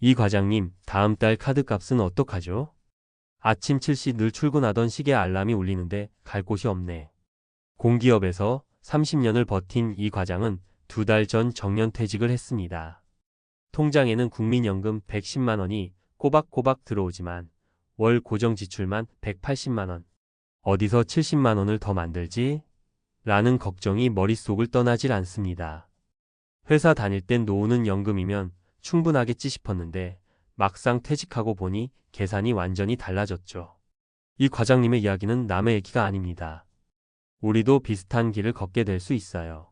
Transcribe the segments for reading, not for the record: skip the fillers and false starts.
이 과장님, 다음 달 카드값은 어떡하죠? 아침 7시 늘 출근하던 시계 알람이 울리는데 갈 곳이 없네. 공기업에서 30년을 버틴 이 과장은 2달 전 정년퇴직을 했습니다. 통장에는 국민연금 110만 원이 꼬박꼬박 들어오지만 월 고정 지출만 180만 원. 어디서 70만 원을 더 만들지? 라는 걱정이 머릿속을 떠나질 않습니다. 회사 다닐 땐 노후는 연금이면 충분하겠지 싶었는데 막상 퇴직하고 보니 계산이 완전히 달라졌죠. 이 과장님의 이야기는 남의 얘기가 아닙니다. 우리도 비슷한 길을 걷게 될 수 있어요.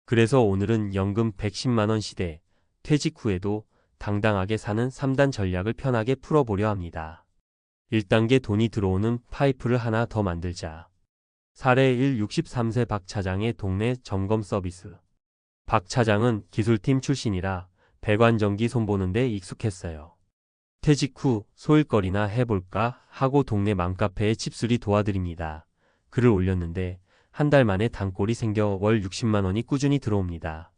그래서 오늘은 연금 110만 원 시대, 퇴직 후에도 당당하게 사는 3단 전략을 편하게 풀어보려 합니다. 1단계 돈이 들어오는 파이프를 하나 더 만들자. 사례 1 63세 박 차장의 동네 점검 서비스. 박 차장은 기술팀 출신이라 배관전기 손보는 데 익숙했어요. 퇴직 후 소일거리나 해볼까 하고 동네 맘카페에 집수리 도와드립니다. 글을 올렸는데 한 달 만에 단골이 생겨 월 60만 원이 꾸준히 들어옵니다.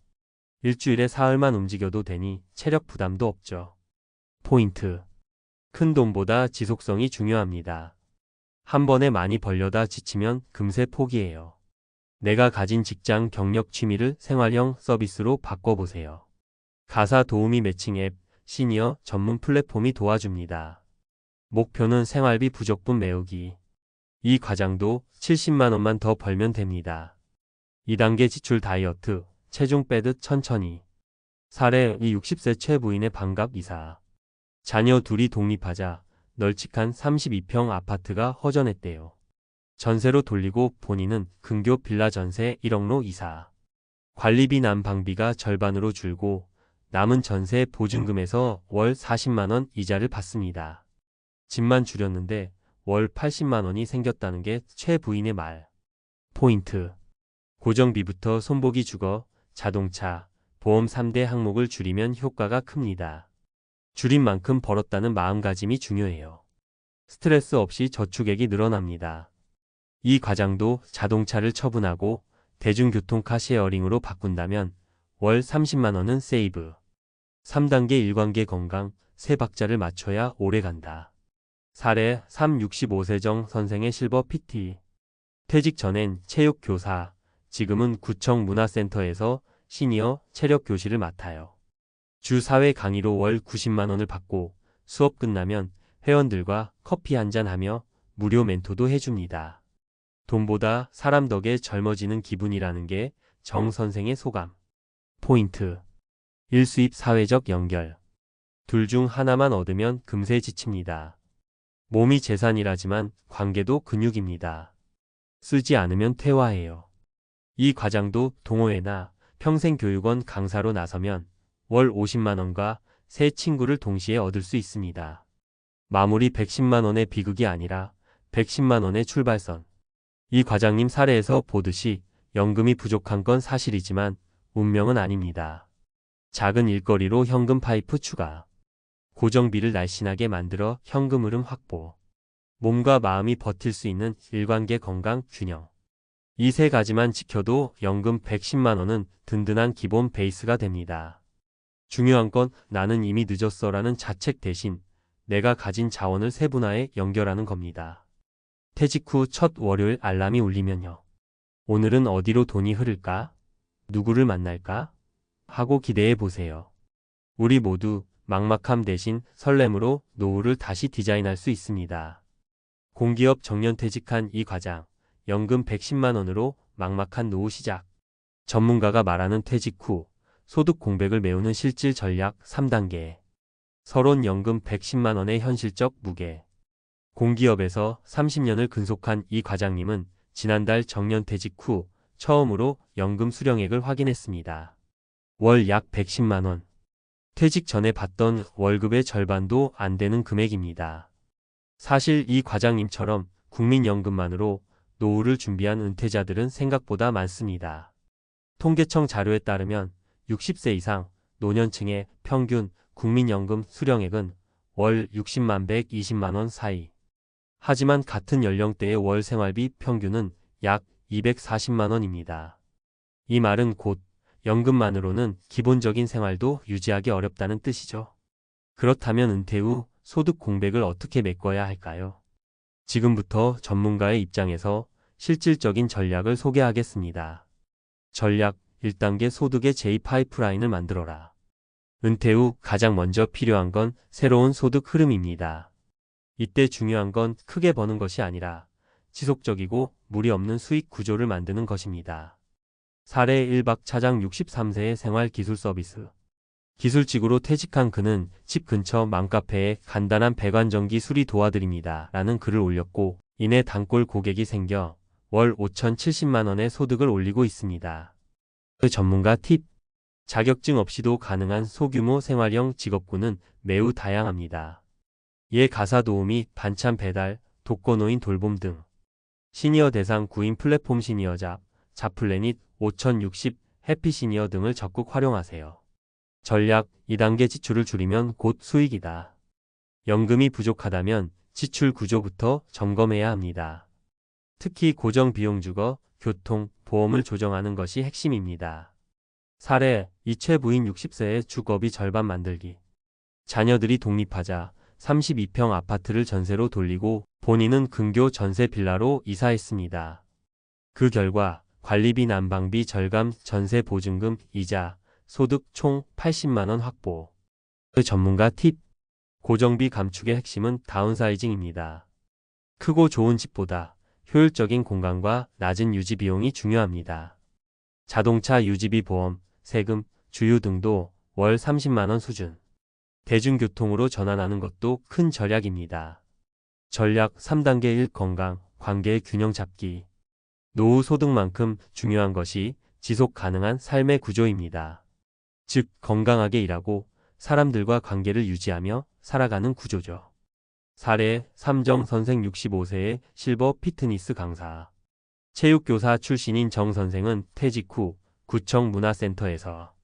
일주일에 사흘만 움직여도 되니 체력 부담도 없죠. 포인트. 큰 돈보다 지속성이 중요합니다. 한 번에 많이 벌려다 지치면 금세 포기해요. 내가 가진 직장, 경력, 취미를 생활형 서비스로 바꿔보세요. 가사 도우미 매칭 앱, 시니어 전문 플랫폼이 도와줍니다. 목표는 생활비 부족분 메우기. 이 과장도 70만 원만 더 벌면 됩니다. 2단계 지출 다이어트, 체중 빼듯 천천히. 사례 이 60세 최부인의 반갑 이사. 자녀 둘이 독립하자 널찍한 32평 아파트가 허전했대요. 전세로 돌리고 본인은 근교 빌라 전세 1억로 이사. 관리비 난방비가 절반으로 줄고 남은 전세 보증금에서 월 40만 원 이자를 받습니다. 집만 줄였는데 월 80만 원이 생겼다는 게 최 부인의 말. 포인트. 고정비부터 손보기 주거, 자동차, 보험 3대 항목을 줄이면 효과가 큽니다. 줄인 만큼 벌었다는 마음가짐이 중요해요. 스트레스 없이 저축액이 늘어납니다. 이 과장도 자동차를 처분하고 대중교통 카시어링으로 바꾼다면 월 30만 원은 세이브. 3단계 일관계 건강, 세 박자를 맞춰야 오래 간다. 사례 3 65세 정 선생의 실버 PT. 퇴직 전엔 체육교사, 지금은 구청 문화센터에서 시니어 체력 교실을 맡아요. 주 4회 강의로 월 90만 원을 받고 수업 끝나면 회원들과 커피 한잔 하며 무료 멘토도 해줍니다. 돈보다 사람 덕에 젊어지는 기분이라는 게 정 선생의 소감. 포인트. 1수입 사회적 연결. 둘 중 하나만 얻으면 금세 지칩니다. 몸이 재산이라지만 관계도 근육입니다. 쓰지 않으면 퇴화해요. 이 과장도 동호회나 평생교육원 강사로 나서면 월 50만 원과 새 친구를 동시에 얻을 수 있습니다. 마무리 110만 원의 비극이 아니라 110만 원의 출발선. 이 과장님 사례에서 보듯이 연금이 부족한 건 사실이지만 운명은 아닙니다. 작은 일거리로 현금 파이프 추가. 고정비를 날씬하게 만들어 현금 흐름 확보. 몸과 마음이 버틸 수 있는 일관계 건강 균형. 이 세 가지만 지켜도 연금 110만 원은 든든한 기본 베이스가 됩니다. 중요한 건 나는 이미 늦었어 라는 자책 대신 내가 가진 자원을 세분화해 연결하는 겁니다. 퇴직 후 첫 월요일 알람이 울리면요. 오늘은 어디로 돈이 흐를까? 누구를 만날까? 하고 기대해 보세요. 우리 모두 막막함 대신 설렘으로 노후를 다시 디자인할 수 있습니다. 공기업 정년퇴직한 이 과장, 연금 110만 원으로 막막한 노후 시작. 전문가가 말하는 퇴직 후 소득 공백을 메우는 실질 전략 3단계. 서론 연금 110만 원의 현실적 무게. 공기업에서 30년을 근속한 이 과장님은 지난달 정년퇴직 후 처음으로 연금 수령액을 확인했습니다. 월 약 110만 원. 퇴직 전에 받던 월급의 절반도 안 되는 금액입니다. 사실 이 과장님처럼 국민연금만으로 노후를 준비한 은퇴자들은 생각보다 많습니다. 통계청 자료에 따르면 60세 이상 노년층의 평균 국민연금 수령액은 월 60만 120만 원 사이. 하지만 같은 연령대의 월 생활비 평균은 약 240만 원입니다. 이 말은 곧 연금만으로는 기본적인 생활도 유지하기 어렵다는 뜻이죠. 그렇다면 은퇴 후 소득 공백을 어떻게 메꿔야 할까요? 지금부터 전문가의 입장에서 실질적인 전략을 소개하겠습니다. 전략 1단계 소득의 제2파이프라인을 만들어라. 은퇴 후 가장 먼저 필요한 건 새로운 소득 흐름입니다. 이때 중요한 건 크게 버는 것이 아니라 지속적이고 무리 없는 수익 구조를 만드는 것입니다. 사례 1박 차장 63세의 생활기술 서비스. 기술직으로 퇴직한 그는 집 근처 맘카페에 간단한 배관전기 수리 도와드립니다. 라는 글을 올렸고 이내 단골 고객이 생겨 월 5,070만 원의 소득을 올리고 있습니다. 그 전문가 팁. 자격증 없이도 가능한 소규모 생활형 직업군은 매우 다양합니다. 예 가사 도우미, 반찬 배달, 독거노인 돌봄 등. 시니어 대상 구인 플랫폼 시니어잡, 잡플래닛, 5060, 해피시니어 등을 적극 활용하세요. 전략 2단계 지출을 줄이면 곧 수익이다. 연금이 부족하다면 지출 구조부터 점검해야 합니다. 특히 고정 비용 주거, 교통, 보험을 조정하는 것이 핵심입니다. 사례 이채 부인 60세의 주거비 절반 만들기. 자녀들이 독립하자 32평 아파트를 전세로 돌리고 본인은 근교 전세 빌라로 이사했습니다. 그 결과 관리비 난방비 절감, 전세 보증금, 이자, 소득 총 80만 원 확보. 그 전문가 팁. 고정비 감축의 핵심은 다운사이징입니다. 크고 좋은 집보다 효율적인 공간과 낮은 유지 비용이 중요합니다. 자동차 유지비 보험, 세금, 주유 등도 월 30만 원 수준. 대중교통으로 전환하는 것도 큰 전략입니다. 전략 3단계 1. 건강, 관계의 균형 잡기. 노후 소득만큼 중요한 것이 지속 가능한 삶의 구조입니다. 즉, 건강하게 일하고 사람들과 관계를 유지하며 살아가는 구조죠. 사례 삼정 선생 65세의 실버 피트니스 강사. 체육교사 출신인 정 선생은 퇴직 후 구청 문화센터에서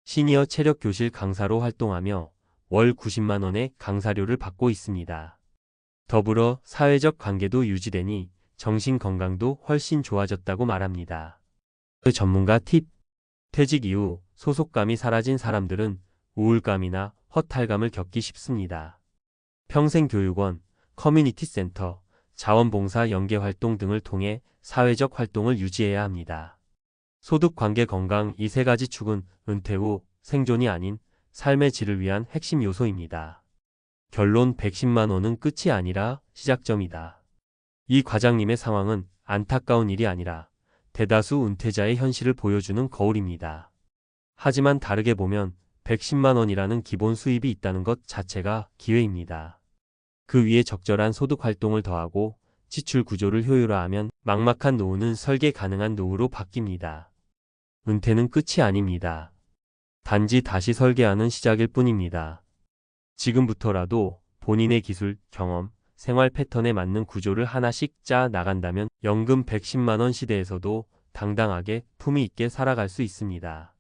시니어 체력교실 강사로 활동하며 월 90만 원의 강사료를 받고 있습니다. 더불어 사회적 관계도 유지되니 정신 건강도 훨씬 좋아졌다고 말합니다. 그 전문가 팁. 퇴직 이후 소속감이 사라진 사람들은 우울감이나 허탈감을 겪기 쉽습니다. 평생교육원, 커뮤니티 센터, 자원봉사 연계활동 등을 통해 사회적 활동을 유지해야 합니다. 소득, 관계, 건강 이 세 가지 축은 은퇴 후 생존이 아닌 삶의 질을 위한 핵심 요소입니다. 결론 110만 원은 끝이 아니라 시작점이다. 이 과장님의 상황은 안타까운 일이 아니라 대다수 은퇴자의 현실을 보여주는 거울입니다. 하지만 다르게 보면 110만 원이라는 기본 수입이 있다는 것 자체가 기회입니다. 그 위에 적절한 소득 활동을 더하고 지출 구조를 효율화하면 막막한 노후는 설계 가능한 노후로 바뀝니다. 은퇴는 끝이 아닙니다. 단지 다시 설계하는 시작일 뿐입니다. 지금부터라도 본인의 기술, 경험, 생활 패턴에 맞는 구조를 하나씩 짜 나간다면 연금 110만 원 시대에서도 당당하게 품위 있게 살아갈 수 있습니다.